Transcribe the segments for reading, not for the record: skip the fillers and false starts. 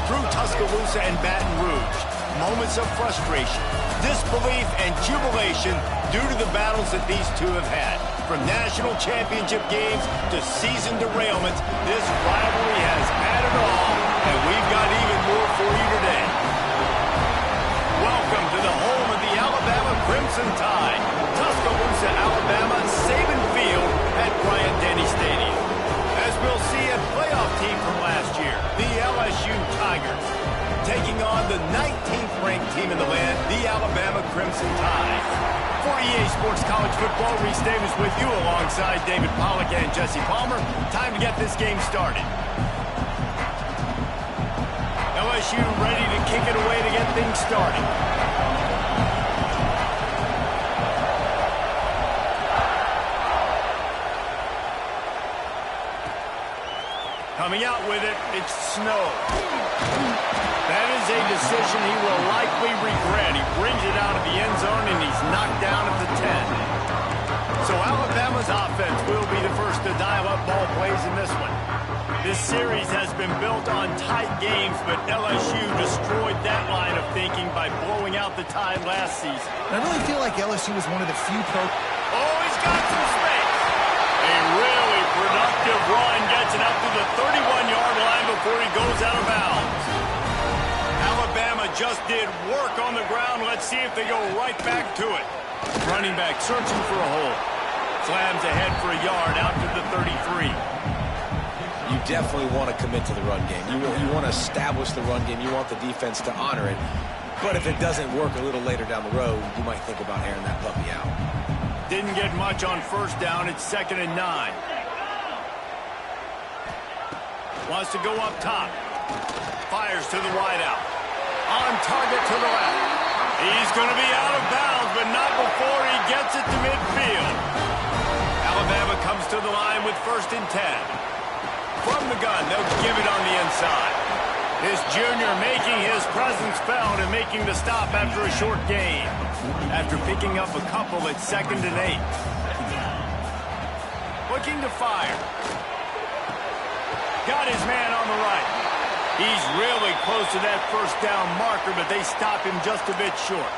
through Tuscaloosa and Baton Rouge. Moments of frustration, disbelief, and jubilation due to the battles that these two have had. From national championship games to season derailments, this rivalry has had it all, and we've got even more for you today. Welcome to the home of the Alabama Crimson Tide, Tuscaloosa, Alabama, Saban Field at Bryant-Denny Stadium. As we'll see, a playoff team from last year, the LSU Tigers, taking on the 19th ranked team in the land, the Alabama Crimson Tide. For EA Sports College Football, Reese Davis with you alongside David Pollack and Jesse Palmer. Time to get this game started. LSU ready to kick it away to get things started. Coming out with it, it's Snow. That is a decision he will likely regret. He brings it out of the end zone, and he's knocked down at the 10. So Alabama's offense will be the first to dial up ball plays in this one. This series has been built on tight games, but LSU destroyed that line of thinking by blowing out the Tide last season. I really feel like LSU was one of the few Oh, he's got some space. A really productive run gets it up to the 31-yard line before he goes out of bounds. Alabama just did work on the ground. Let's see if they go right back to it. Running back searching for a hole. Slams ahead for a yard out to the 33. You definitely want to commit to the run game. You want to establish the run game. You want the defense to honor it. But if it doesn't work a little later down the road, you might think about airing that puppy out. Didn't get much on first down. It's 2nd and 9. Wants to go up top. Fires to the wideout. On target to the left. He's going to be out of bounds, but not before he gets it to midfield. Alabama comes to the line with 1st and 10. From the gun, they'll give it on the inside. This junior making his presence felt and making the stop after a short gain. After picking up a couple, it's 2nd and 8. Looking to fire. Got his man on the right. He's really close to that first down marker, but they stop him just a bit short.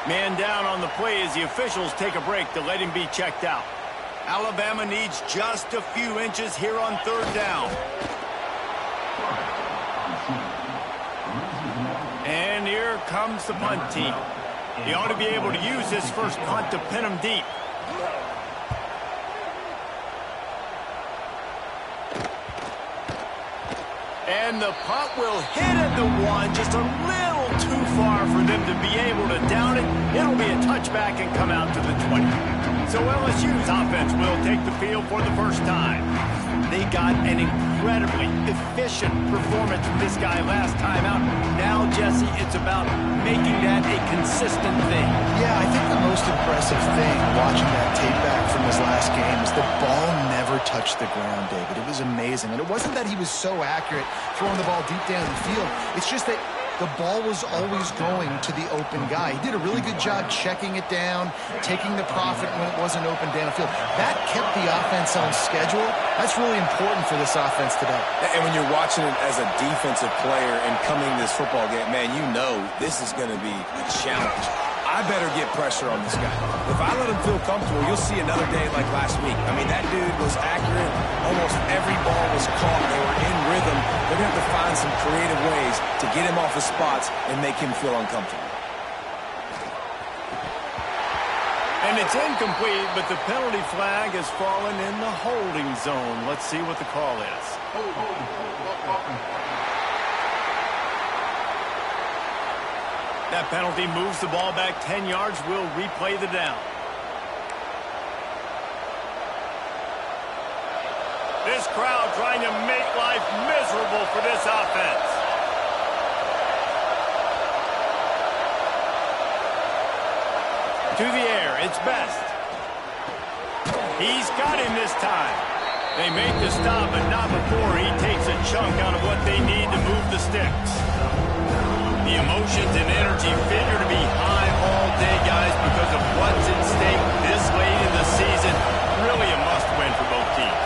Man down on the play as the officials take a break to let him be checked out. Alabama needs just a few inches here on 3rd down. And here comes the punt team. He ought to be able to use this first punt to pin him deep. And the punt will hit at the 1, just a little too far for them to be able to down it. It'll be a touchback and come out to the 20. So LSU's offense will take the field for the first time. They got an incredibly efficient performance from this guy last time out. Now, Jesse, it's about making that a consistent thing. Yeah, I think the most impressive thing watching that tape back from his last game is the ball never touched the ground, David. It was amazing. And it wasn't that he was so accurate throwing the ball deep down the field. It's just that the ball was always going to the open guy. He did a really good job checking it down, taking the profit when it wasn't open downfield. That kept the offense on schedule. That's really important for this offense today. And when you're watching it as a defensive player and coming to this football game, man, you know this is going to be a challenge. I better get pressure on this guy. If I let him feel comfortable, you'll see another day like last week. I mean, that dude was accurate. Almost every ball was caught. They were in rhythm. They're going to have to find some creative ways to get him off his spots and make him feel uncomfortable. And it's incomplete, but the penalty flag has fallen in the holding zone. Let's see what the call is. That penalty moves the ball back 10 yards. We'll replay the down. This crowd trying to make life miserable for this offense. To the air, it's Best. He's got him this time. They make the stop, but not before he takes a chunk out of what they need to move the sticks. The emotions and energy figure to be high all day, guys, because of what's at stake this late in the season. Really a must-win for both teams.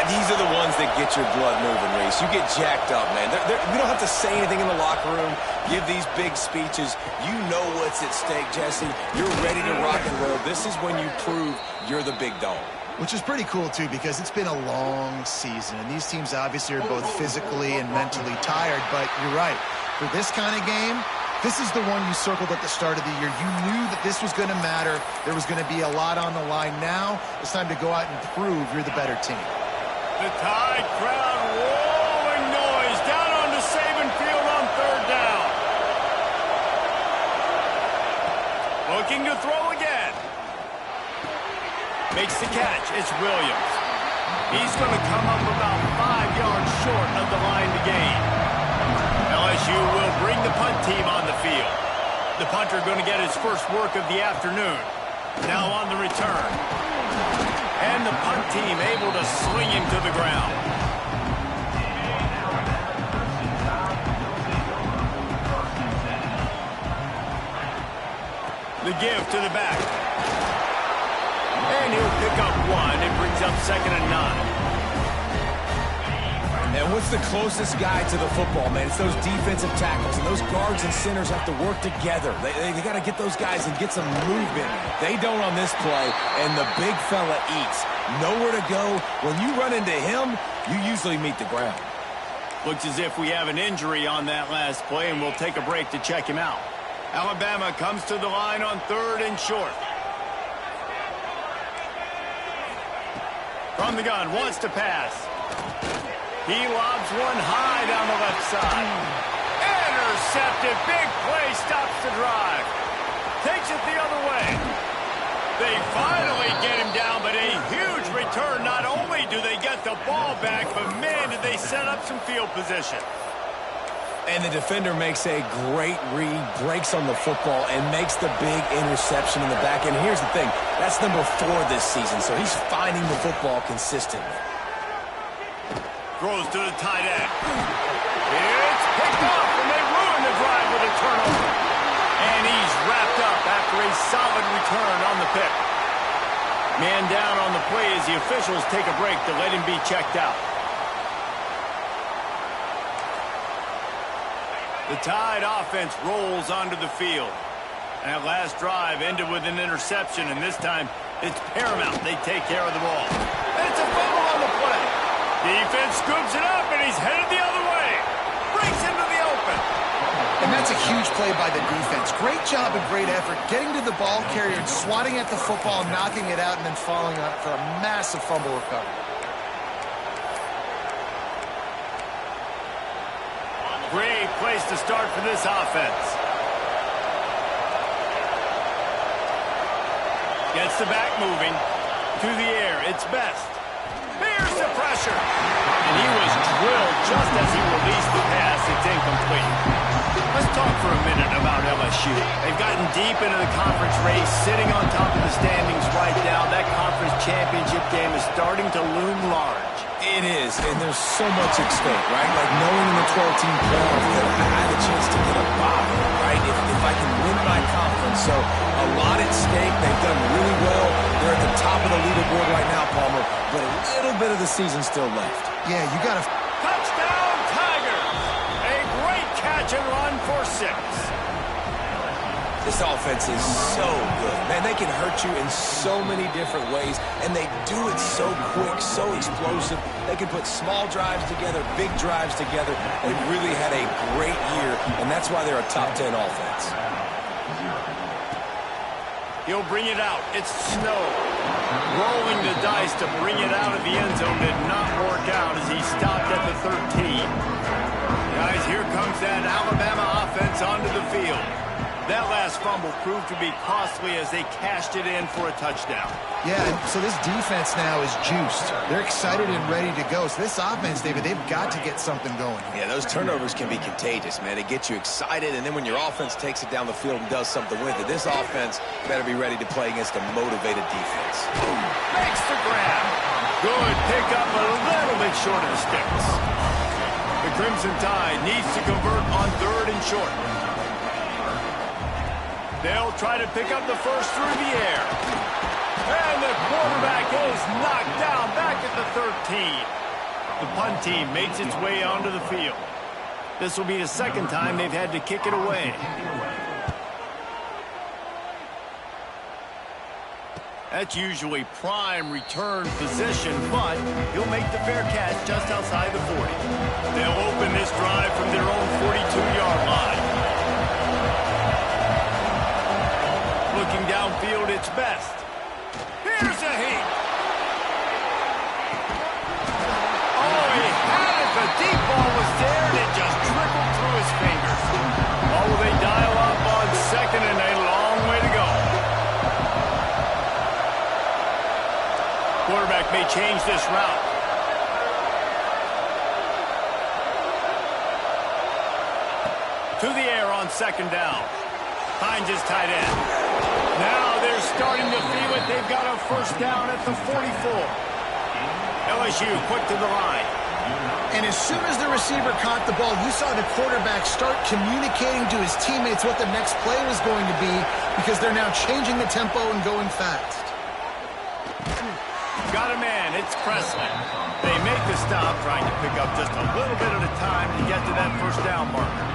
These are the ones that get your blood moving, Reese. You get jacked up, man. We don't have to say anything in the locker room, give these big speeches. You know what's at stake, Jesse. You're ready to rock and roll. This is when you prove you're the big dog. Which is pretty cool, too, because it's been a long season. And these teams obviously are both physically and mentally tired. But you're right. For this kind of game, this is the one you circled at the start of the year. You knew that this was going to matter. There was going to be a lot on the line. Now it's time to go out and prove you're the better team. The Tide crowd rolling noise down onto Saban Field on third down. Looking to throw again. Makes the catch. It's Williams. He's going to come up about 5 yards short of the line to gain. LSU will bring the punt team on the field. The punter going to get his first work of the afternoon. Now on the return. And the punt team able to sling him to the ground. The give to the back. And he'll pick up one. It brings up 2nd and 9. And what's the closest guy to the football, man? It's those defensive tackles, and those guards and centers have to work together. They got to get those guys and get some movement. They don't on this play, and the big fella eats. Nowhere to go. When you run into him, you usually meet the ground. Looks as if we have an injury on that last play, and we'll take a break to check him out. Alabama comes to the line on 3rd and short. From the gun, wants to pass. He lobs one high down the left side. Intercepted. Big play stops the drive. Takes it the other way. They finally get him down, but a huge return. Not only do they get the ball back, but man, did they set up some field position. And the defender makes a great read, breaks on the football, and makes the big interception in the back. And here's the thing, that's number 4 this season, so he's finding the football consistently. Throws to the tight end. It's picked off, and they ruin the drive with a turnover. And he's wrapped up after a solid return on the pick. Man down on the play as the officials take a break to let him be checked out. The Tide offense rolls onto the field. And that last drive ended with an interception, and this time it's paramount they take care of the ball. And it's a fumble on the play. Defense scoops it up, and he's headed the other way. Breaks into the open. And that's a huge play by the defense. Great job and great effort getting to the ball carrier and swatting at the football, knocking it out, and then following up for a massive fumble recovery. Great place to start for this offense. Gets the back moving. To the air, it's Best. Here's the pressure. And he was drilled just as he released the pass. It's incomplete. Let's talk for a minute about LSU. They've gotten deep into the conference race, sitting on top of the standings right now. That conference championship game is starting to loom large. It is, and there's so much at stake, right? Like knowing in the 12-team playoff that I had a chance to get a bye, right? If I can win my conference. So a lot at stake. They've done really well. They're at the top of the leaderboard right now, Palmer, but a little bit of the season still left. Yeah, you got to... Touchdown, Tigers! A great catch and run for 6. This offense is so good. Man, they can hurt you in so many different ways, and they do it so quick, so explosive. They can put small drives together, big drives together. They've really had a great year, and that's why they're a top 10 offense. He'll bring it out. It's Snow. Rolling the dice to bring it out of the end zone did not work out as he stopped at the 13. Guys, here comes that Alabama offense onto the field. That last fumble proved to be costly as they cashed it in for a touchdown. Yeah, so this defense now is juiced. They're excited and ready to go. So this offense, David, they've got to get something going. Yeah, those turnovers can be contagious, man. They get you excited, and then when your offense takes it down the field and does something with it, this offense better be ready to play against a motivated defense. Makes the grab. Good pickup, a little bit short of the sticks. The Crimson Tide needs to convert on 3rd and short. They'll try to pick up the first through the air. And the quarterback is knocked down back at the 13. The punt team makes its way onto the field. This will be the second time they've had to kick it away. That's usually prime return position, but he'll make the fair catch just outside the 40. They'll open this drive from their own 42-yard line. Looking downfield, it's best. Here's a heat. Oh, he had it. The deep ball was there, and it just trickled through his fingers. Oh, they dial up on second, and a long way to go. Quarterback may change this route. To the air on second down. Finds his tight end. Now they're starting to feel it. They've got a first down at the 44. LSU quick to the line. And as soon as the receiver caught the ball, you saw the quarterback start communicating to his teammates what the next play was going to be because they're now changing the tempo and going fast. Got a man, it's Presley. They make the stop, trying to pick up just a little bit at a time to get to that first down marker.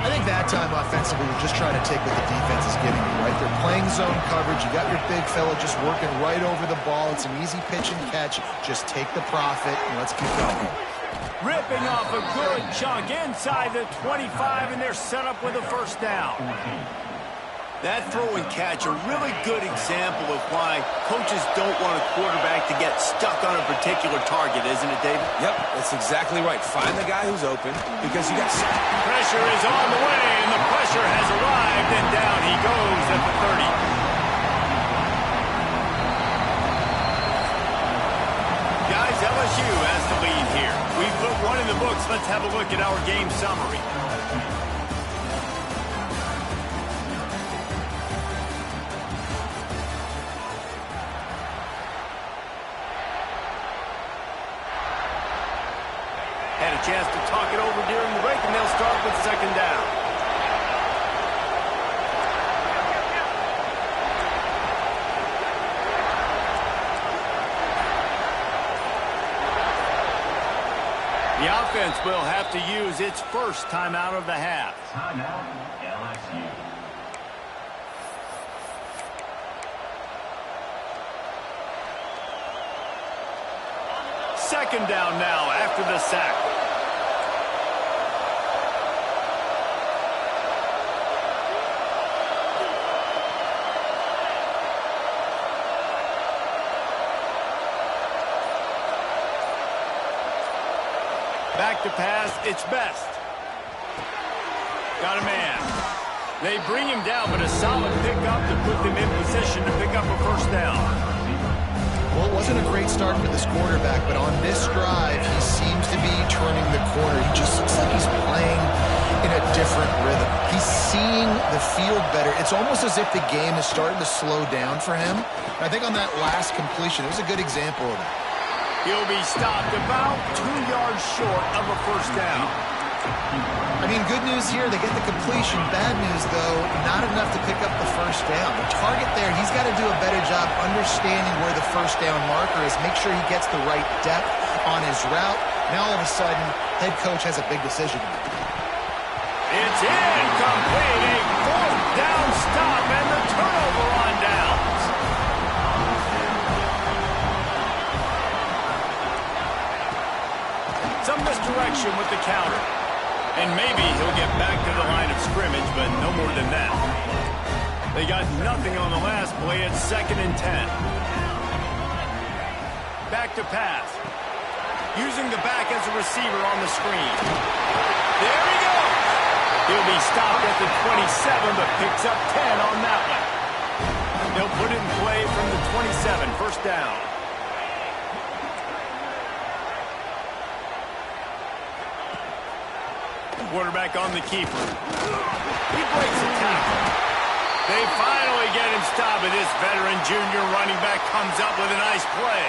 I think that time offensively, we're just trying to take what the defense is giving you, right? They're playing zone coverage. You got your big fella just working right over the ball. It's an easy pitch and catch. Just take the profit, and let's keep going. Ripping off a good chunk inside the 25, and they're set up with a first down. That throw and catch, a really good example of why coaches don't want a quarterback to get stuck on a particular target, isn't it, David? Yep, that's exactly right. Find the guy who's open because you got... Pressure is on the way, and the pressure has arrived, and down he goes at the 30. Guys, LSU has the lead here. We've put one in the books. Let's have a look at our game summary. Had a chance to talk it over during the break, and they'll start with second down. The offense will have to use its first timeout of the half. Timeout, LSU. Second down now after the sack. Back to pass, it's best. Got a man. They bring him down, but a solid pickup to put them in position to pick up a first down. Well, it wasn't a great start for this quarterback, but on this drive, he seems to be turning the corner. He just looks like he's playing in a different rhythm. He's seeing the field better. It's almost as if the game is starting to slow down for him. I think on that last completion, it was a good example of that. He'll be stopped about 2 yards short of a first down. I mean, good news here, they get the completion. Bad news, though, not enough to pick up the first down. The target there, he's got to do a better job understanding where the first down marker is, make sure he gets the right depth on his route. Now, all of a sudden, head coach has a big decision. It's incomplete, a fourth down stop, and the turnover on downs. Some misdirection with the counter. And maybe he'll get back to the line of scrimmage, but no more than that. They got nothing on the last play. It's 2nd and 10. Back to pass. Using the back as a receiver on the screen. There he goes. He'll be stopped at the 27, but picks up 10 on that one. They'll put it in play from the 27, first down. Quarterback on the keeper. He breaks a tackle. They finally get him stopped, and this veteran junior running back comes up with a nice play.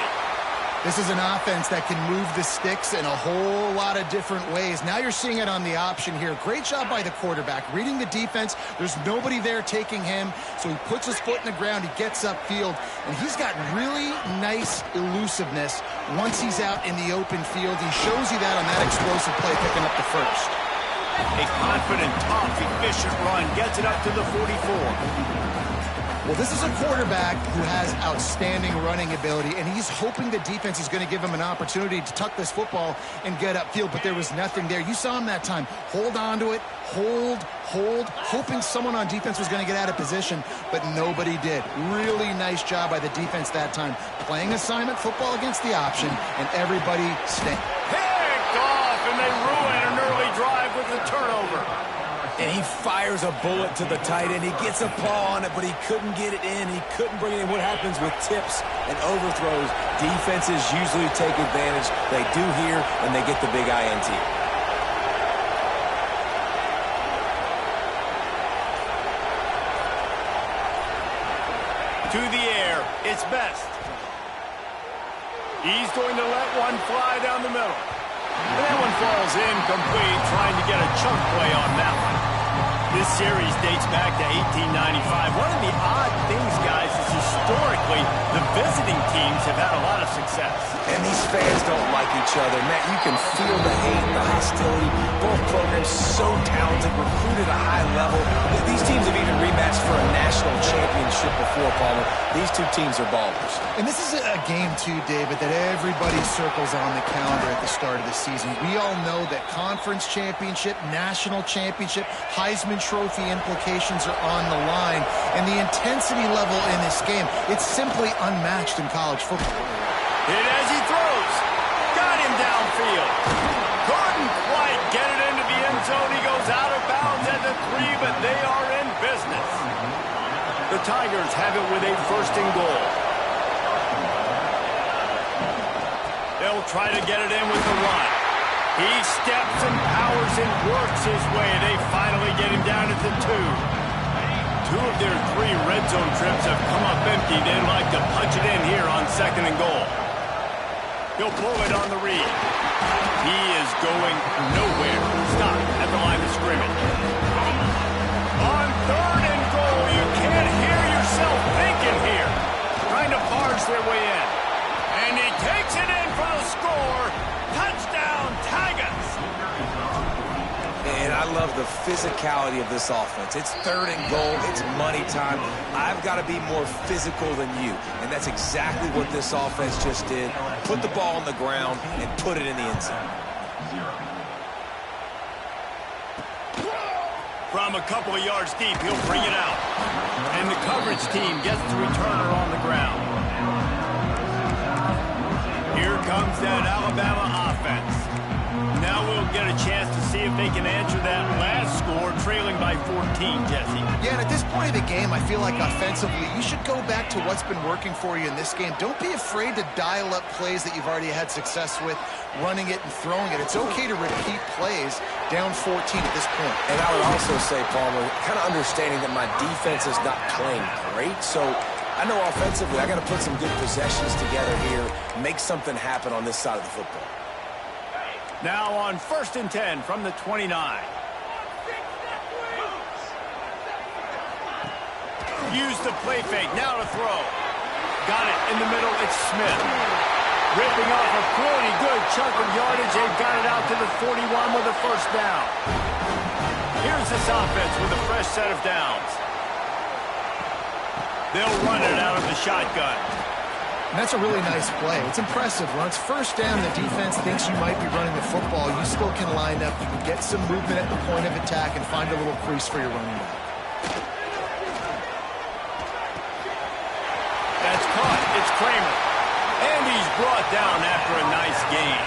This is an offense that can move the sticks in a whole lot of different ways. Now you're seeing it on the option here. Great job by the quarterback. Reading the defense. There's nobody there taking him. So he puts his foot in the ground. He gets upfield. And he's got really nice elusiveness once he's out in the open field. He shows you that on that explosive play picking up the first. A confident, tough, efficient run. Gets it up to the 44. Well, this is a quarterback who has outstanding running ability, and he's hoping the defense is going to give him an opportunity to tuck this football and get upfield, but there was nothing there. You saw him that time. Hold on to it, hold, hoping someone on defense was going to get out of position, but nobody did. Really nice job by the defense that time. Playing assignment football against the option, and everybody staying. Picked off, and they ruin an early drive with the turnover. And he fires a bullet to the tight end. He gets a paw on it, but he couldn't get it in. He couldn't bring it in. What happens with tips and overthrows? Defenses usually take advantage. They do here, and they get the big INT. To the air, it's Best. He's going to let one fly down the middle. And that one falls incomplete, trying to get a chunk play on that one. This series dates back to 1895. One of the odd things, guys, is historically the visiting teams have had a lot of success. And these fans don't like each other. Matt, you can feel the hate, the hostility. Both programs so talented, recruited at a high level. These teams have even rematched for a national championship before, Palmer. These two teams are ballers. And this is a game, too, David, that everybody circles on the calendar at the start of the season. We all know that conference championship, national championship, Heisman Trophy implications are on the line. And the intensity level in this game, it's simply unmatched in college football. Hit as he throws. Got him downfield. Couldn't quite get it into the end zone. He goes out of bounds at the 3, but they are in business. The Tigers have it with a 1st and goal. They'll try to get it in with the run. He steps and powers and works his way. They finally get him down at the 2. 2 of their 3 red zone trips have come up empty. They'd like to punch it in here on 2nd and goal. He'll pull it on the read. He is going nowhere. Stop at the line of scrimmage. On 3rd and goal, you can't hear yourself thinking here. Trying to barge their way in. And he takes it in for the score. Touchdown, Tigers. And I love the physicality of this offense. It's 3rd and goal. It's money time. I've got to be more physical than you. And that's exactly what this offense just did. Put the ball on the ground and put it in the end zone. From a couple of yards deep, he'll bring it out. And the coverage team gets the returner on the ground. Here comes that Alabama offense. Now we'll get a chance to see if they can answer that last score, trailing by 14, Jesse. Yeah, and at this point of the game, I feel like offensively, you should go back to what's been working for you in this game. Don't be afraid to dial up plays that you've already had success with, running it and throwing it. It's okay to repeat plays down 14 at this point. And I would also say, Palmer, kind of understanding that my defense is not playing great, so I know offensively I got to put some good possessions together here, make something happen on this side of the football. Now on 1st and 10 from the 29. Use the play fake. Now to throw. Got it in the middle. It's Smith. Ripping off a pretty good chunk of yardage. They've got it out to the 41 with a 1st down. Here's this offense with a fresh set of downs. They'll run it out of the shotgun. And that's a really nice play. It's impressive. When it's 1st down, the defense thinks you might be running the football. You still can line up. You can get some movement at the point of attack and find a little crease for your running back. That's caught. It's Kramer. And he's brought down after a nice gain.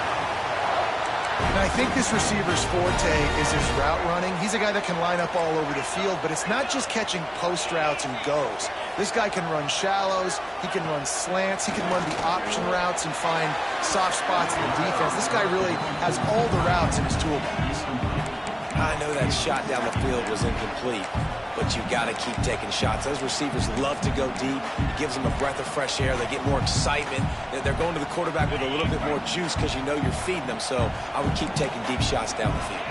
And I think this receiver's forte is his route running. He's a guy that can line up all over the field, but it's not just catching post routes and goes. This guy can run shallows, he can run slants, he can run the option routes and find soft spots in the defense. This guy really has all the routes in his toolbox. I know that shot down the field was incomplete, but you got to keep taking shots. Those receivers love to go deep. It gives them a breath of fresh air. They get more excitement. They're going to the quarterback with a little bit more juice because you know you're feeding them. So I would keep taking deep shots down the field.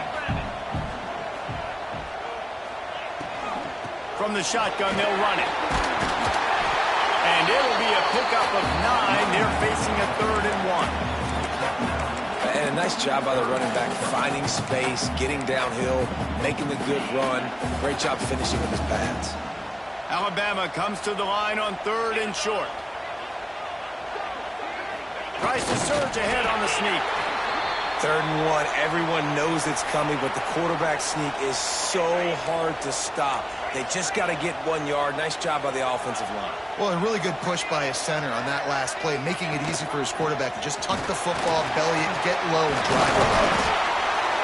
From the shotgun, they'll run it. And it'll be a pickup of 9. They're facing a 3rd and 1. And a nice job by the running back, finding space, getting downhill, making the good run. Great job finishing with his pads. Alabama comes to the line on 3rd and short. Tries to surge ahead on the sneak. 3rd and 1. Everyone knows it's coming, but the quarterback sneak is so hard to stop. They just got to get 1 yard. Nice job by the offensive line. Well, a really good push by his center on that last play, making it easy for his quarterback to just tuck the football, belly it, get low, and drive it out.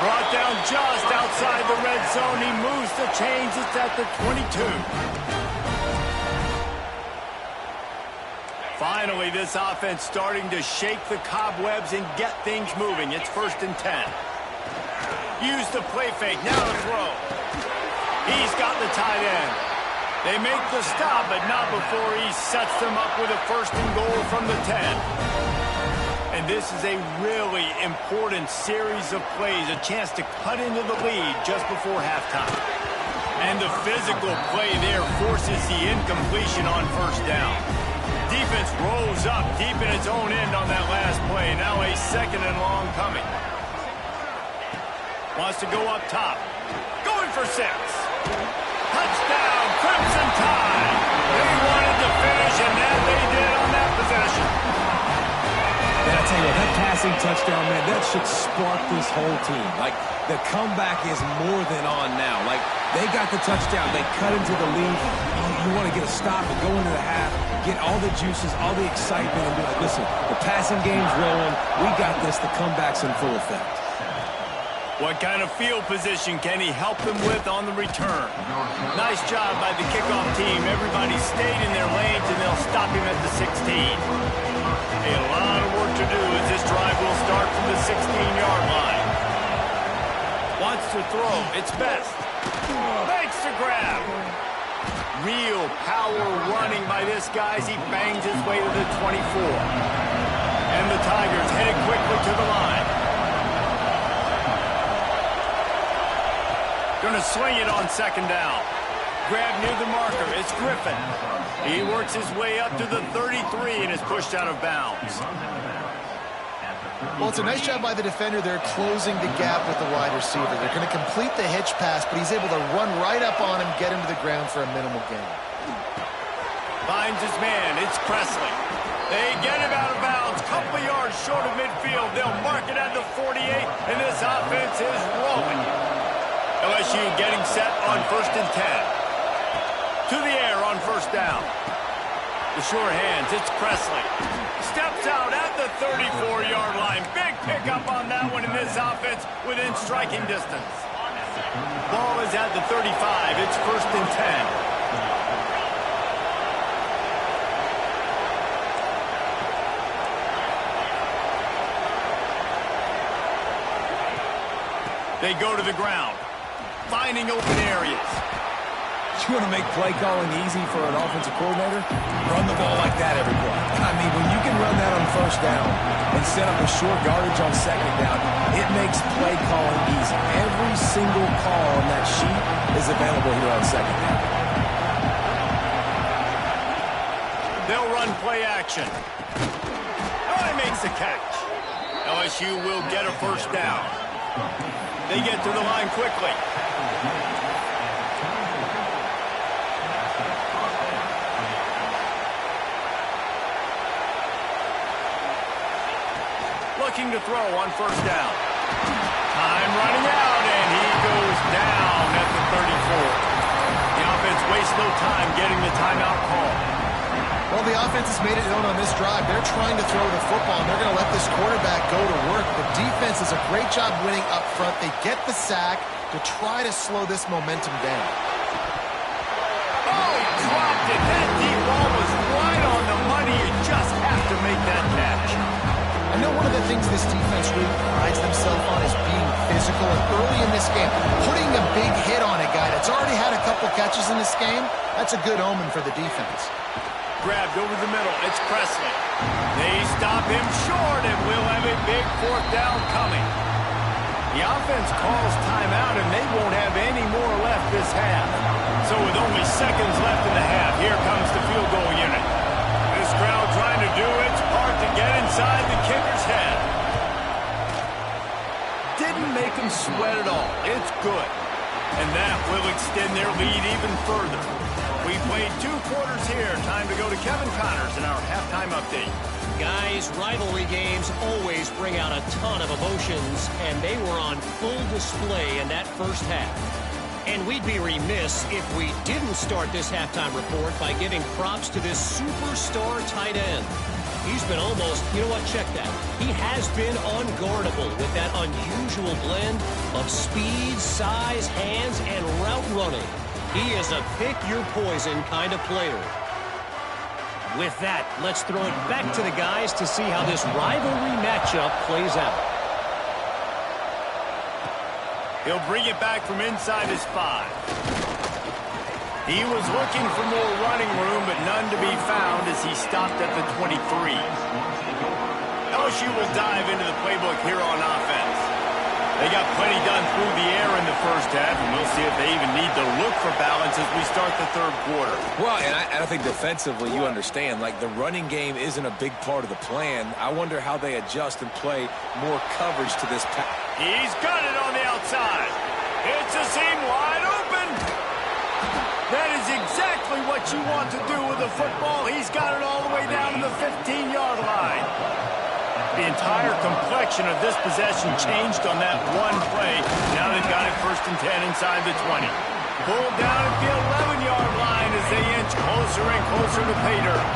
Brought down just outside the red zone. He moves the chains. It's at the 22. Finally, this offense starting to shake the cobwebs and get things moving. It's 1st and 10. Use the play fake. Now to throw. He's got the tight end. They make the stop, but not before he sets them up with a 1st and goal from the 10. And this is a really important series of plays, a chance to cut into the lead just before halftime. And the physical play there forces the incompletion on 1st down. Defense rolls up deep in its own end on that last play. Now a 2nd and long coming. Wants to go up top. Going for 6. Touchdown, Crimson Tide. They wanted to finish, and that they did on that possession. And I tell you what, that passing touchdown, man, that should spark this whole team. Like, the comeback is more than on now. Like, they got the touchdown. They cut into the lead. You want to get a stop and go into the half, get all the juices, all the excitement, and be like, listen, the passing game's rolling. We got this. The comeback's in full effect. What kind of field position can he help them with on the return? Nice job by the kickoff team. Everybody stayed in their lanes, and they'll stop him at the 16. A lot of work to do as this drive will start from the 16-yard line. Wants to throw. It's best. Makes the grab. Real power running by this guy as he bangs his way to the 24. And the Tigers headed quickly to the line. Going to swing it on 2nd down. Grab near the marker. It's Griffin. He works his way up to the 33 and is pushed out of bounds. Well, it's a nice job by the defender. They're closing the gap with the wide receiver. They're going to complete the hitch pass, but he's able to run right up on him, get him to the ground for a minimal gain. Finds his man. It's Presley. They get him out of bounds. Couple yards short of midfield. They'll mark it at the 48, and this offense is rolling. LSU getting set on 1st and 10. To the air on 1st down. The sure hands, it's Presley. Steps out at the 34-yard line. Big pickup on that one in this offense within striking distance. Ball is at the 35. It's 1st and 10. They go to the ground. Finding open areas. You want to make play calling easy for an offensive coordinator? Run the ball like that every play. I mean, when you can run that on 1st down and set up a short yardage on 2nd down, it makes play calling easy. Every single call on that sheet is available here on 2nd down. They'll run play action. Oh, he makes the catch. LSU will get a 1st down. They get to the line quickly. Looking to throw on 1st down. Time running out, and he goes down at the 34. The offense wastes no time getting the timeout call. Well, the offense has made it known on this drive. They're trying to throw the football, and they're going to let this quarterback go to work. The defense does a great job winning up front. They get the sack to try to slow this momentum down. Oh, he dropped it. That deep ball was right on the money. You just have to make that catch. I know one of the things this defense really prides themselves on is being physical. physical, and early in this game, putting a big hit on a guy that's already had a couple catches in this game, that's a good omen for the defense. Grabbed over the middle. It's Presley. They stop him short, and we'll have a big fourth down coming. The offense calls timeout, and they won't have any more left this half. So with only seconds left in the half, here comes the field goal unit. This crowd trying to do its part to get inside the kicker's head. Didn't make them sweat at all. It's good. And that will extend their lead even further. We played 2 quarters here. Time to go to Kevin Connors in our halftime update. Guys, rivalry games always bring out a ton of emotions, and they were on full display in that first half. And we'd be remiss if we didn't start this halftime report by giving props to this superstar tight end. He's been almost, you know what, check that. He has been unguardable with that unusual blend of speed, size, hands, and route running. He is a pick-your-poison kind of player. With that, let's throw it back to the guys to see how this rivalry matchup plays out. He'll bring it back from inside his 5. He was looking for more running room, but none to be found as he stopped at the 23. LSU will dive into the playbook here on offense. They got plenty done through the air in the first half, and we'll see if they even need to look for balance as we start the third quarter. Well, and I think defensively, you understand, like the running game isn't a big part of the plan. I wonder how they adjust and play more coverage to this pass. He's got it on the outside. It's a seam wide open. That is exactly what you want to do with a football. He's got it all the way down to the 15-yard line. The entire complexion of this possession changed on that one play. Now they've got it 1st and 10 inside the 20. Pulled down at the 11-yard line as they inch closer and closer to pay dirt.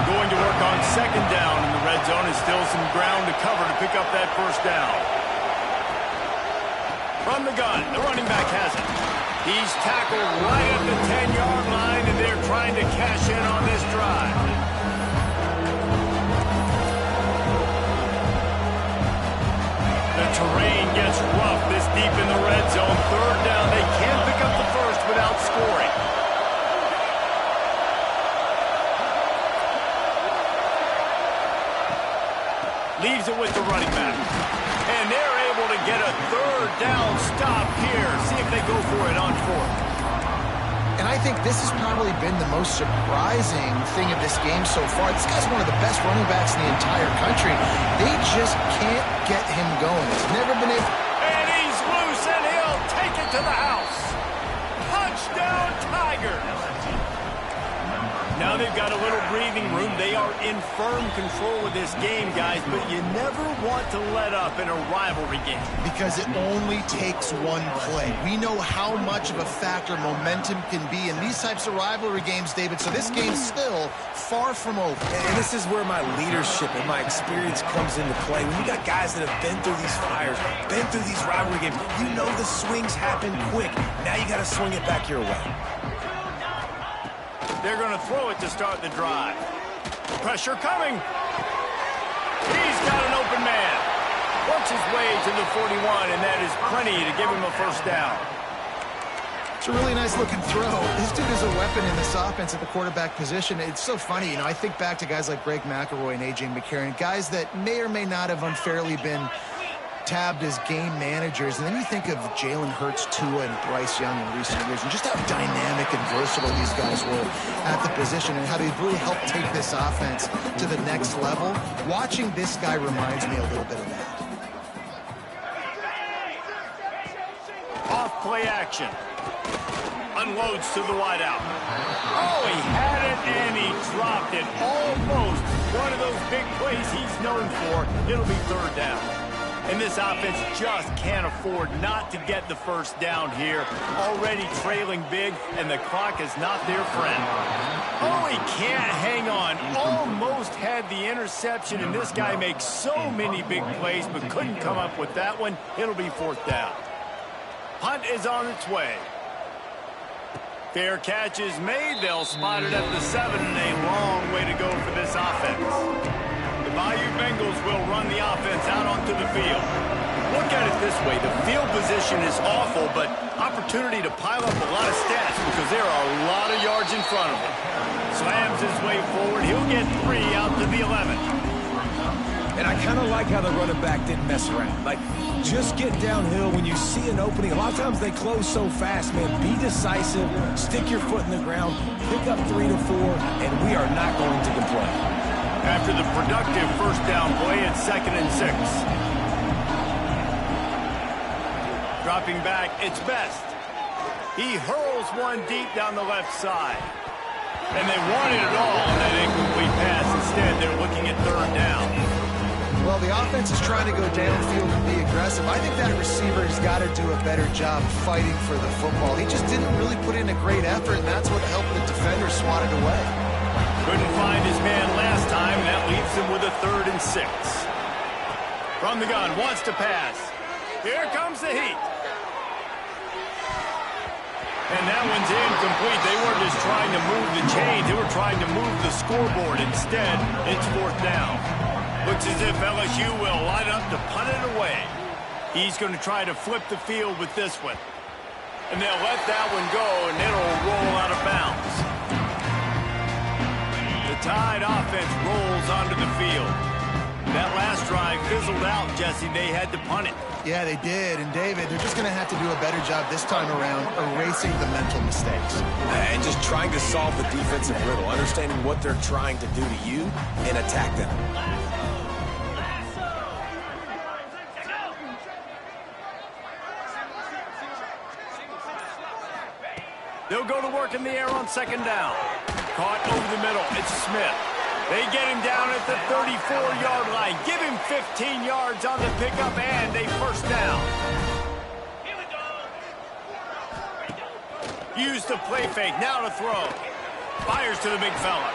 Going to work on 2nd down in the red zone is still some ground to cover to pick up that 1st down. From the gun, the running back has it. He's tackled right at the 10-yard line, and they're trying to cash in on this drive. The terrain gets rough this deep in the red zone. 3rd down. They can't pick up the first without scoring. Leaves it with the running back. And they're able to get a 3rd down stop here. See if they go for it on 4th. And I think this has probably been the most surprising thing of this game so far. This guy's one of the best running backs in the entire country. They just can't get him going. He's never been able... And he's loose, and he'll take it to the house. Touchdown, Tigers. Now they've got a little breathing room. They are in firm control of this game, guys, but you never want to let up in a rivalry game. Because it only takes one play. We know how much of a factor momentum can be in these types of rivalry games, David, so this game's still far from over. And this is where my leadership and my experience comes into play. When you got guys that have been through these fires, been through these rivalry games, you know the swings happen quick. Now you got to swing it back your way. They're going to throw it to start the drive. Pressure coming. He's got an open man. Works his way to the 41, and that is plenty to give him a 1st down. It's a really nice looking throw. This dude is a weapon in this offense at the quarterback position. It's so funny, you know, I think back to guys like Greg McElroy and A.J. McCarron, guys that may or may not have unfairly been tabbed as game managers, and then you think of Jalen Hurts, Tua, and Bryce Young in recent years, and just how dynamic and versatile these guys were at the position and how they really helped take this offense to the next level. Watching this guy reminds me a little bit of that. Off play action. Unloads to the wideout. Oh, he had it and he dropped it. Almost one of those big plays he's known for. It'll be 3rd down. And this offense just can't afford not to get the 1st down here. Already trailing big, and the clock is not their friend. Oh, he can't hang on. Almost had the interception, and this guy makes so many big plays, but couldn't come up with that one. It'll be 4th down. Punt is on its way. Fair catch is made. They'll spot it at the 7, and a long way to go for this offense. The Bayou Bengals will run the offense out onto the field. Look look at it this way, the field position is awful, but opportunity to pile up a lot of stats because there are a lot of yards in front of him. Slams his way forward. He'll get 3 out to the 11. And I kind of like how the running back didn't mess around. Like, just get downhill when you see an opening. A lot of times they close so fast, man. Be decisive, stick your foot in the ground, pick up 3 to 4, and we are not going to complain. After the productive first down play, it's 2nd and 6. Dropping back, it's Best. He hurls one deep down the left side. And they wanted it all on that incomplete pass. Instead, they're looking at 3rd down. Well, the offense is trying to go downfield and be aggressive. I think that receiver has got to do a better job fighting for the football. He just didn't really put in a great effort, and that's what helped the defender swat it away. Couldn't find his man last time, and that leaves him with a 3rd and 6. From the gun, wants to pass. Here comes the heat. And that one's incomplete. They weren't just trying to move the chains. They were trying to move the scoreboard. Instead, it's 4th down. Looks as if LSU will line up to punt it away. He's going to try to flip the field with this one. And they'll let that one go, and it'll roll out of bounds. The Tide offense rolls onto the field. That last drive fizzled out, Jesse. They had to punt it. Yeah, they did. And, David, they're just going to have to do a better job this time around erasing the mental mistakes. And just trying to solve the defensive riddle, understanding what they're trying to do to you and attack them. They'll go to work in the air on 2nd down. Caught over the middle. It's Smith. They get him down at the 34-yard line. Give him 15 yards on the pickup and a 1st down. Use the play fake. Now to throw. Fires to the big fella.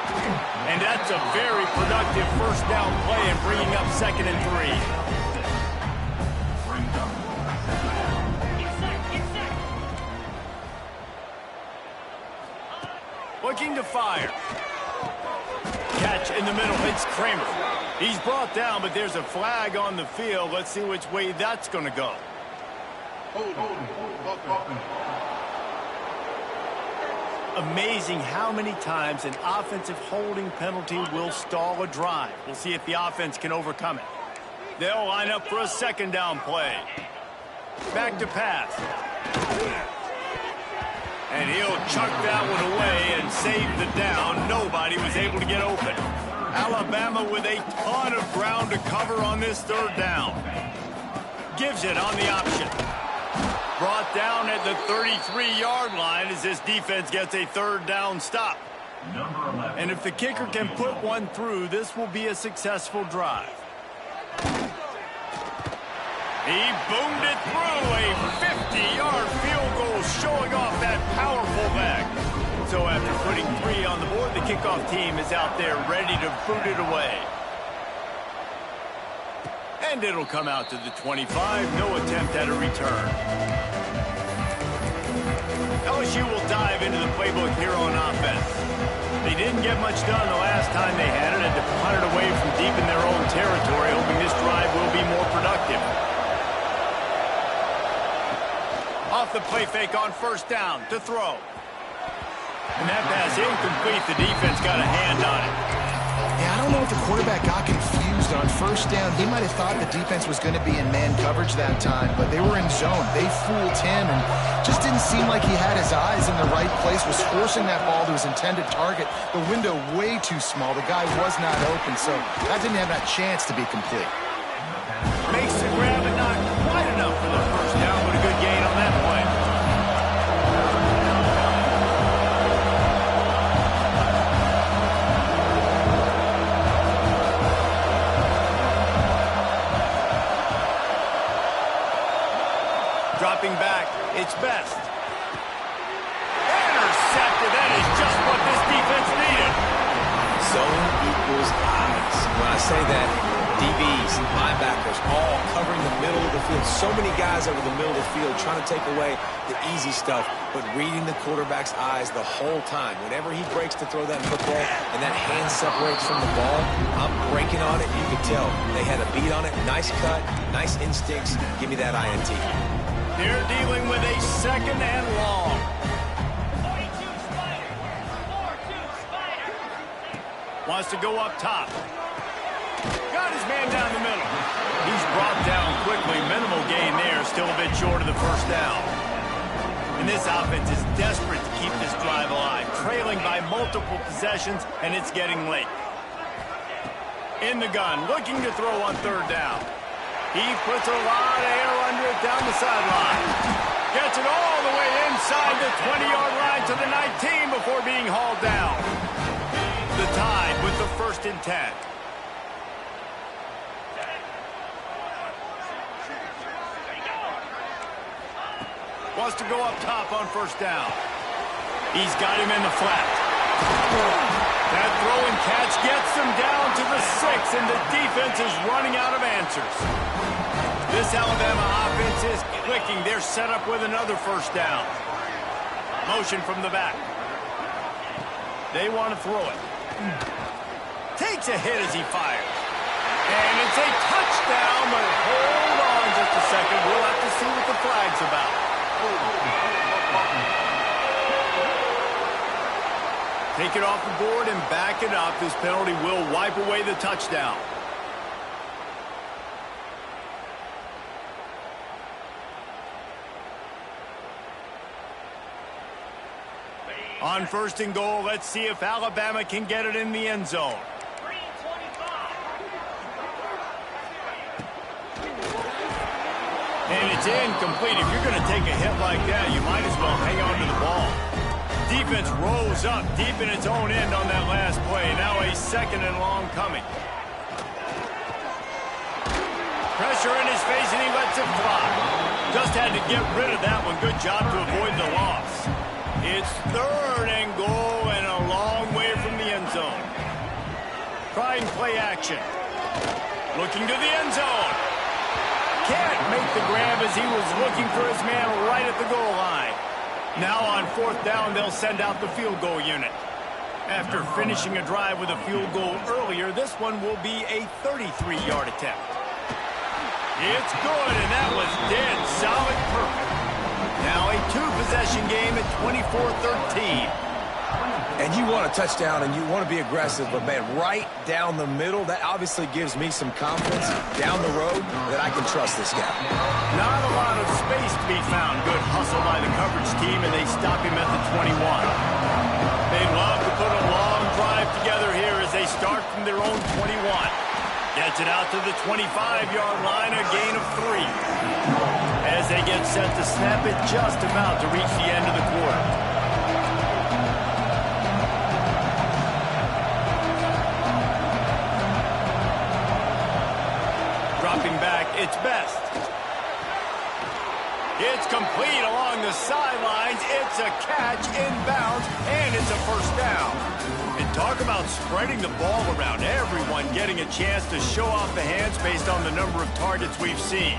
And that's a very productive 1st down play and bringing up 2nd and 3. Looking to fire. Catch in the middle. It's Kramer. He's brought down, but there's a flag on the field. Let's see which way that's going to go. Amazing how many times an offensive holding penalty will stall a drive. We'll see if the offense can overcome it. They'll line up for a 2nd down play. Back to pass. And he'll chuck that one away and save the down. Nobody was able to get open. Alabama with a ton of ground to cover on this 3rd down. Gives it on the option. Brought down at the 33-yard line as this defense gets a 3rd down stop. And if the kicker can put one through, this will be a successful drive. He boomed it through a 50-yard field goal, showing off that powerful leg. So after putting 3 on the board, the kickoff team is out there ready to boot it away. And it'll come out to the 25. No attempt at a return. LSU will dive into the playbook here on offense. They didn't get much done the last time they had it, and to punt it away from deep in their own territory, hoping this drive will be more productive. Off the play fake on 1st down to throw. And that pass incomplete. The defense got a hand on it. Yeah, I don't know if the quarterback got confused on 1st down. He might have thought the defense was going to be in man coverage that time, but they were in zone. They fooled him and just didn't seem like he had his eyes in the right place, was forcing that ball to his intended target. The window way too small. The guy was not open, so that didn't have that chance to be complete. Makes the grab and not quite enough for the 1st down, but a good gain on that play. Dropping back, it's Best. Intercepted. That is just what this defense needed. Zone equals eyes. When I say that, DBs, linebackers, all covering the middle of the field. So many guys over the middle of the field trying to take away the easy stuff, but reading the quarterback's eyes the whole time. Whenever he breaks to throw that football and that hand separates from the ball, I'm breaking on it. You could tell they had a beat on it. Nice cut, nice instincts. Give me that INT. They're dealing with a second and long. Wants to go up top. Got his man down the middle. He's brought down quickly. Minimal gain there. Still a bit short of the first down. And this offense is desperate to keep this drive alive. Trailing by multiple possessions, and it's getting late. In the gun, looking to throw on third down. He puts a lot of air under it down the sideline. Gets it all the way inside the 20-yard line to the 19 before being hauled down. The Tide with the 1st and 10. Wants to go up top on first down. He's got him in the flat. That throw and catch gets them down to the 6, and the defense is running out of answers. This Alabama offense is clicking. They're set up with another first down. Motion from the back. They want to throw it. Takes a hit as he fires. And it's a touchdown, but hold on just a second. We'll have to see what the flag's about. Take it off the board and back it up. This penalty will wipe away the touchdown. On 1st and goal, let's see if Alabama can get it in the end zone. And it's incomplete. If you're going to take a hit like that, you might as well hang on to the ball. Defense rolls up deep in its own end on that last play. Now a 2nd and long coming. Pressure in his face, and he lets it fly. Just had to get rid of that one. Good job to avoid the loss. It's 3rd and goal and a long way from the end zone. Trying play action. Looking to the end zone. Can't make the grab as he was looking for his man right at the goal line. Now on 4th down, they'll send out the field goal unit. After finishing a drive with a field goal earlier, this one will be a 33-yard attempt. It's good, and that was dead solid perfect. Now a 2-possession game at 24-13. And you want a touchdown, and you want to be aggressive, but, man, right down the middle, that obviously gives me some confidence down the road that I can trust this guy. Not a lot of space to be found. Good hustle by the coverage team, and they stop him at the 21. They love to put a long drive together here as they start from their own 21. Gets it out to the 25-yard line, a gain of 3. As they get set to snap it, just about to reach the end of the quarter. Dropping back, it's Best. It's complete along the sidelines. It's a catch inbounds, and it's a first down. And talk about spreading the ball around. Everyone getting a chance to show off the hands based on the number of targets we've seen.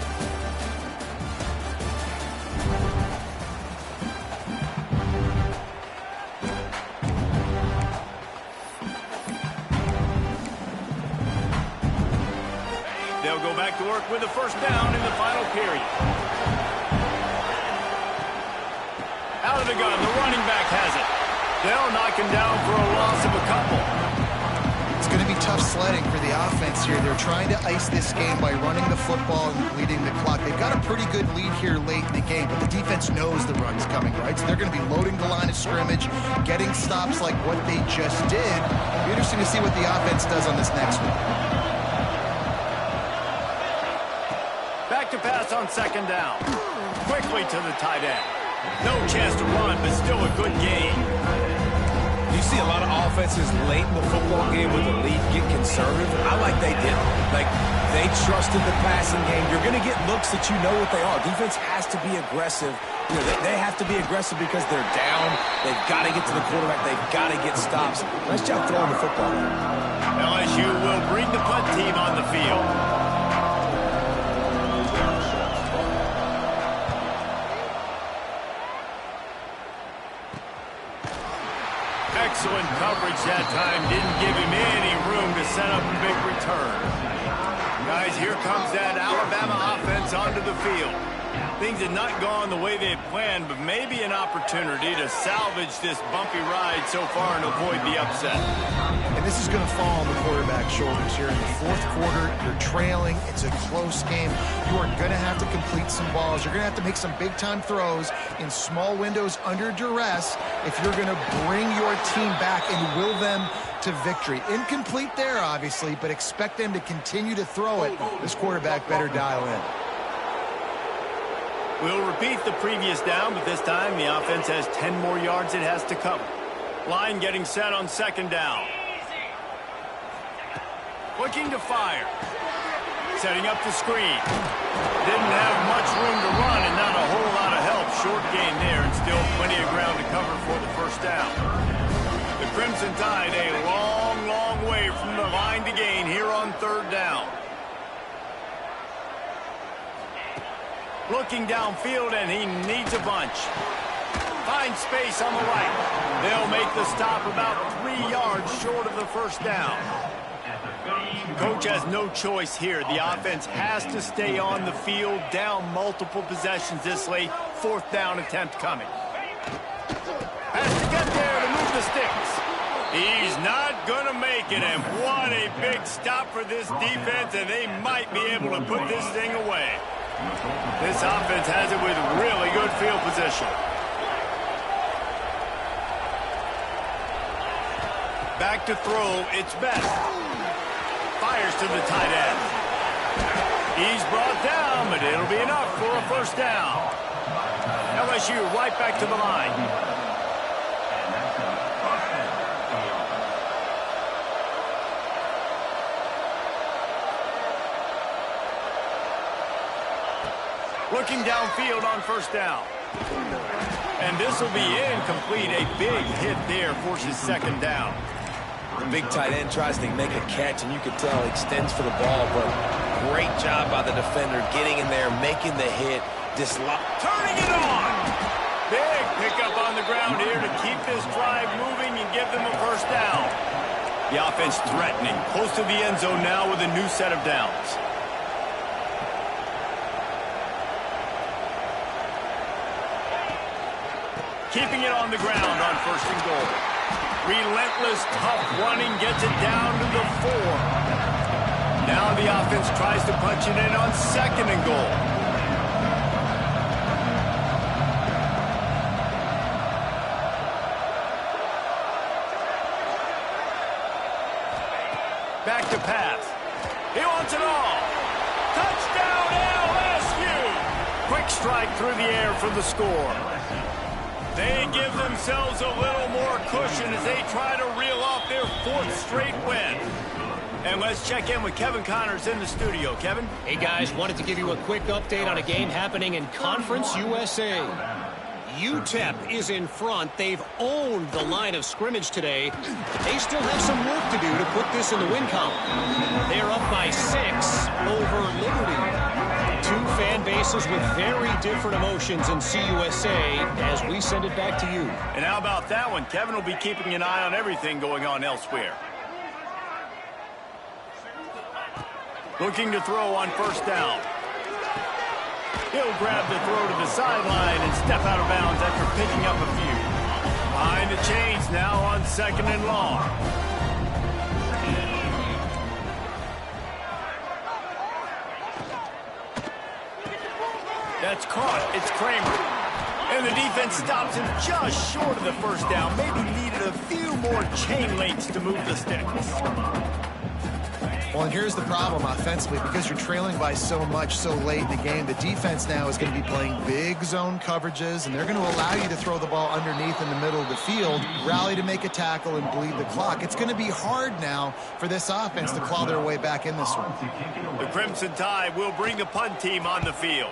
They'll go back to work with a first down in the final period. Out of the gun, the running back has it. They'll knock him down for a loss of a couple. It's going to be tough sledding for the offense here. They're trying to ice this game by running the football and leading the clock. They've got a pretty good lead here late in the game, but the defense knows the run's coming, right? So they're going to be loading the line of scrimmage, getting stops like what they just did. It'll be interesting to see what the offense does on this next one. Back to pass on 2nd down. Quickly to the tight end. No chance to run, but still a good game. You see a lot of offenses late in the football game with the lead get conservative. I like they did. Like, they trusted the passing game. You're going to get looks that you know what they are. Defense has to be aggressive. You know, they have to be aggressive because they're down. They've got to get to the quarterback. They've got to get stops. Nice job throwing the football. LSU will bring the punt team on the field. Excellent coverage that time. Didn't give him any room to set up a big return. Guys, here comes that Alabama offense onto the field. Things had not gone the way they had planned, but maybe an opportunity to salvage this bumpy ride so far and avoid the upset. And this is going to fall on the quarterback's shoulders here in the fourth quarter. You're trailing. It's a close game. You are going to have to complete some balls. You're going to have to make some big-time throws in small windows under duress if you're going to bring your team back and will them to victory. Incomplete there, obviously, but expect them to continue to throw it. This quarterback better dial in. We'll repeat the previous down, but this time the offense has 10 more yards it has to cover. Line getting set on second down. Looking to fire. Setting up the screen. Didn't have much room to run and not a whole lot of help. Short gain there and still plenty of ground to cover for the first down. The Crimson Tide a long, long way from the line to gain here on third down. Looking downfield, and he needs a bunch. Finds space on the right. They'll make the stop about 3 yards short of the first down. Coach has no choice here. The offense has to stay on the field, down multiple possessions this late. Fourth down attempt coming. Has to get there to move the sticks. He's not going to make it, and what a big stop for this defense, and they might be able to put this thing away. This offense has it with really good field position. Back to throw, it's Best. Fires to the tight end. He's brought down, but it'll be enough for a first down. LSU right back to the line. Looking downfield on first down. And this will be incomplete. A big hit there forces second down. The big tight end tries to make a catch, and you can tell he extends for the ball, but great job by the defender getting in there, making the hit, turning it on. Big pickup on the ground here to keep this drive moving and give them a first down. The offense threatening, close to the end zone now with a new set of downs. Keeping it on the ground on first and goal. Relentless, tough running gets it down to the 4. Now the offense tries to punch it in on second and goal. Back to pass. He wants it all. Touchdown LSU! Quick strike through the air for the score. They give themselves a little more cushion as they try to reel off their 4th straight win. And let's check in with Kevin Connors in the studio. Kevin? Hey, guys, wanted to give you a quick update on a game happening in Conference USA. UTEP is in front. They've owned the line of scrimmage today. They still have some work to do to put this in the win column. They're up by 6 over Liberty. Two fan bases with very different emotions in CUSA as we send it back to you. And how about that one? Kevin will be keeping an eye on everything going on elsewhere. Looking to throw on first down. He'll grab the throw to the sideline and step out of bounds after picking up a few. Behind the chains now on second and long. That's caught. It's Kramer. And the defense stops him just short of the first down. Maybe needed a few more chain links to move the sticks. Well, and here's the problem offensively. Because you're trailing by so much so late in the game, the defense now is going to be playing big zone coverages, and they're going to allow you to throw the ball underneath in the middle of the field, rally to make a tackle, and bleed the clock. It's going to be hard now for this offense to claw their way back in this one. The Crimson Tide will bring the punt team on the field.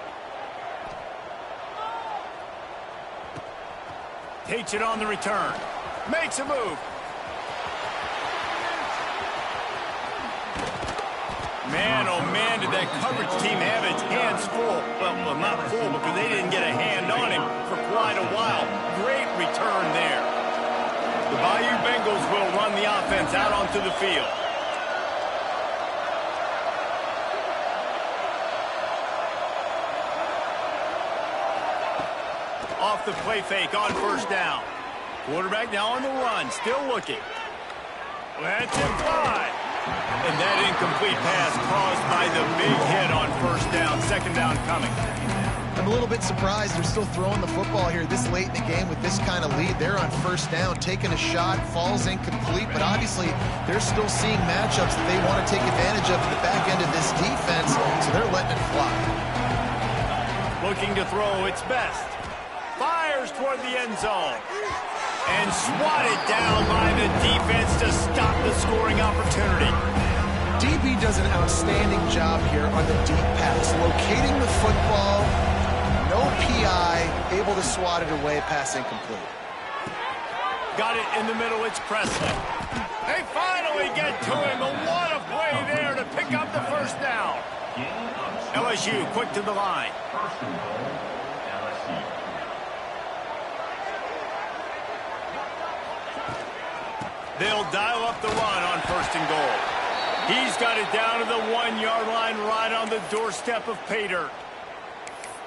Takes it on the return. Makes a move. Man, oh man, did that coverage team have its hands full. Well, not full because they didn't get a hand on him for quite a while. Great return there. The Bayou Bengals will run the offense out onto the field. Off the play fake on first down. Quarterback now on the run, still looking. That's implied. And that incomplete pass caused by the big hit on first down. Second down coming. I'm a little bit surprised they're still throwing the football here this late in the game with this kind of lead. They're on first down, taking a shot, falls incomplete, but obviously they're still seeing matchups that they want to take advantage of at the back end of this defense, so they're letting it fly. Looking to throw its best. Fires toward the end zone. And swatted down by the defense to stop the scoring opportunity. DB does an outstanding job here on the deep pass, locating the football, no PI, able to swat it away, pass incomplete. Got it in the middle, it's Presley. They finally get to him, but what a play there to pick up the first down. LSU quick to the line. First and goal, LSU. They'll dial up the run on first and goal. He's got it down to the 1-yard line right on the doorstep of pay dirt.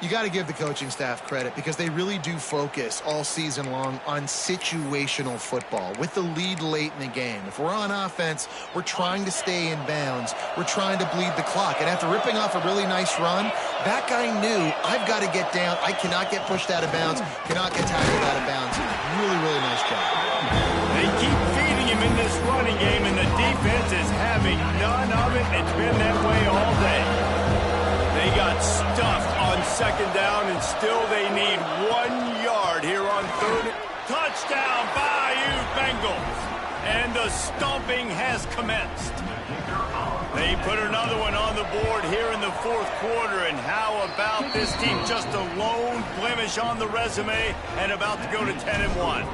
You got to give the coaching staff credit because they really do focus all season long on situational football with the lead late in the game. If we're on offense, we're trying to stay in bounds. We're trying to bleed the clock. And after ripping off a really nice run, that guy knew, I've got to get down. I cannot get pushed out of bounds, cannot get tackled out of bounds. Really, really nice job. They keep feeding him in this running game, and the defense is having none of it. It's been that way all day. They got stuffed on second down, and still they need 1 yard here on third. Touchdown, Bayou Bengals. And the stomping has commenced. They put another one on the board here in the fourth quarter, and how about this team? Just a lone blemish on the resume and about to go to 10-1.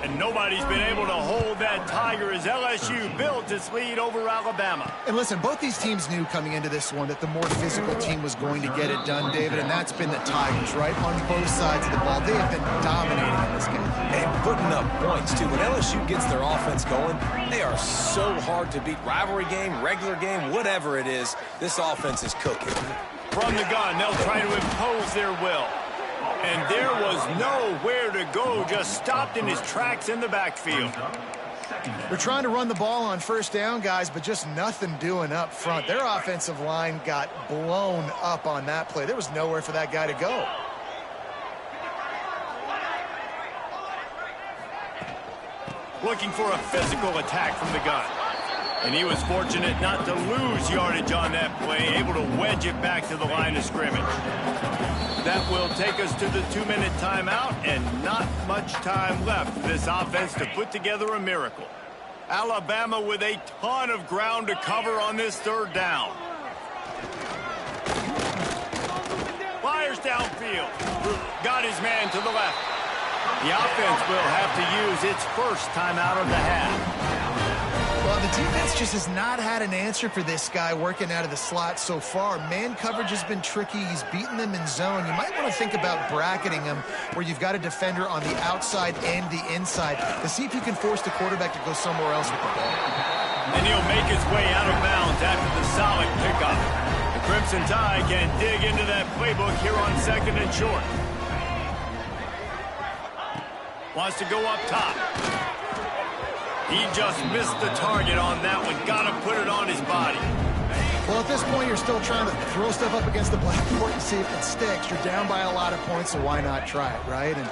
And nobody's been able to hold that Tiger as LSU built its lead over Alabama. And listen, both these teams knew coming into this one that the more physical team was going to get it done, David, and that's been the Tigers, right? On both sides of the ball. They have been dominating in this game. And putting up points, too. When LSU gets their offense going, they are so hard to beat. Rivalry game, regular game, whatever it is, this offense is cooking. From the gun, they'll try to impose their will. And there was nowhere to go, just stopped in his tracks in the backfield. They're trying to run the ball on first down, guys, but just nothing doing up front. Their offensive line got blown up on that play. There was nowhere for that guy to go. Looking for a physical attack from the gun. And he was fortunate not to lose yardage on that play, able to wedge it back to the line of scrimmage. That will take us to the 2-minute timeout, and not much time left for this offense to put together a miracle. Alabama with a ton of ground to cover on this third down. Fires downfield. Got his man to the left. The offense will have to use its first timeout of the half. Well, the defense just has not had an answer for this guy working out of the slot so far. Man coverage has been tricky. He's beaten them in zone. You might want to think about bracketing him where you've got a defender on the outside and the inside to see if you can force the quarterback to go somewhere else with the ball. And he'll make his way out of bounds after the solid pickup. The Crimson Tide can dig into that playbook here on second and short. Wants to go up top. He just missed the target on that one. Got to put it on his body. Well, at this point, you're still trying to throw stuff up against the blackboard and see if it sticks. You're down by a lot of points, so why not try it, right? And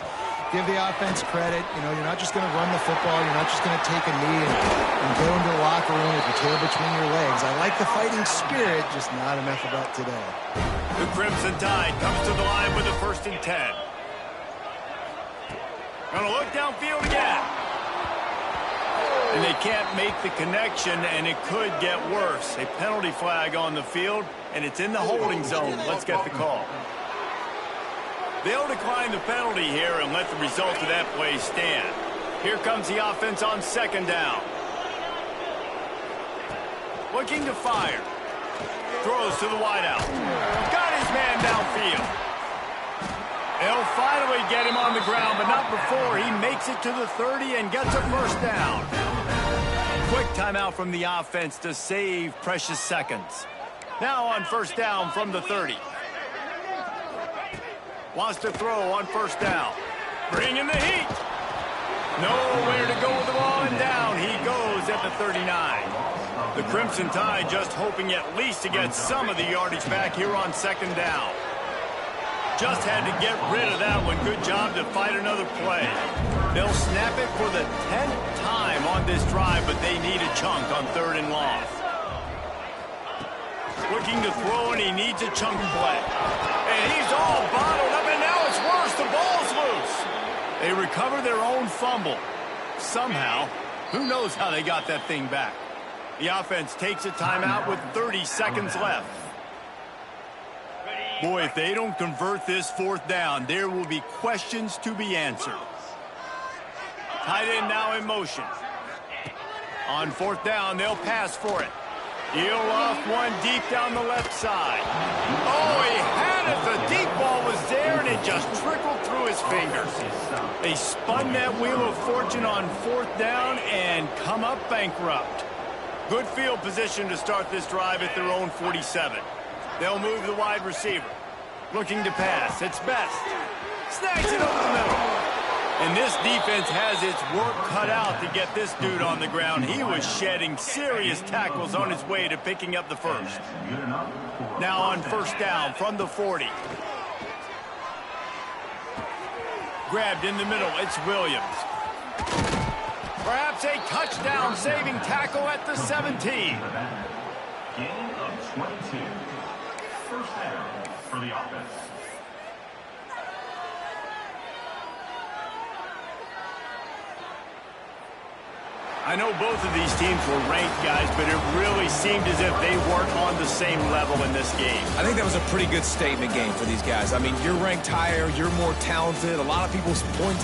give the offense credit. You know, you're not just going to run the football. You're not just going to take a knee and go into the locker room with your tail between your legs. I like the fighting spirit, just not enough of that today. The Crimson Tide comes to the line with a 1st and 10. Gonna look downfield again. And they can't make the connection, and it could get worse. A penalty flag on the field, and it's in the holding zone. Let's get the call. They'll decline the penalty here and let the result of that play stand. Here comes the offense on second down. Looking to fire. Throws to the wideout. Got his man downfield. They'll finally get him on the ground, but not before he makes it to the 30 and gets a first down. Quick timeout from the offense to save precious seconds. Now on first down from the 30. Wants to throw on first down. Bringing the heat. Nowhere to go with the ball, and down he goes at the 39. The Crimson Tide just hoping at least to get some of the yardage back here on second down. Just had to get rid of that one. Good job to fight another play. They'll snap it for the 10th time on this drive, but they need a chunk on third and long. Looking to throw, and he needs a chunk play. And he's all bottled up, and now it's worse. The ball's loose. They recover their own fumble. Somehow, who knows how they got that thing back. The offense takes a timeout with 30 seconds left. Boy, if they don't convert this fourth down, there will be questions to be answered. Tight end now in motion. On fourth down, they'll pass for it. Heel off one deep down the left side. Oh, he had it. The deep ball was there, and it just trickled through his fingers. They spun that wheel of fortune on fourth down and come up bankrupt. Good field position to start this drive at their own 47. They'll move the wide receiver. Looking to pass. It's Best. Snags it over the middle. And this defense has its work cut out to get this dude on the ground. He was shedding serious tackles on his way to picking up the first. Now on first down from the 40. Grabbed in the middle. It's Williams. Perhaps a touchdown-saving tackle at the 17. Gain of 22. First down for the offense. I know both of these teams were ranked, guys, but it really seemed as if they weren't on the same level in this game. I think that was a pretty good statement game for these guys. I mean, you're ranked higher, you're more talented. A lot of people point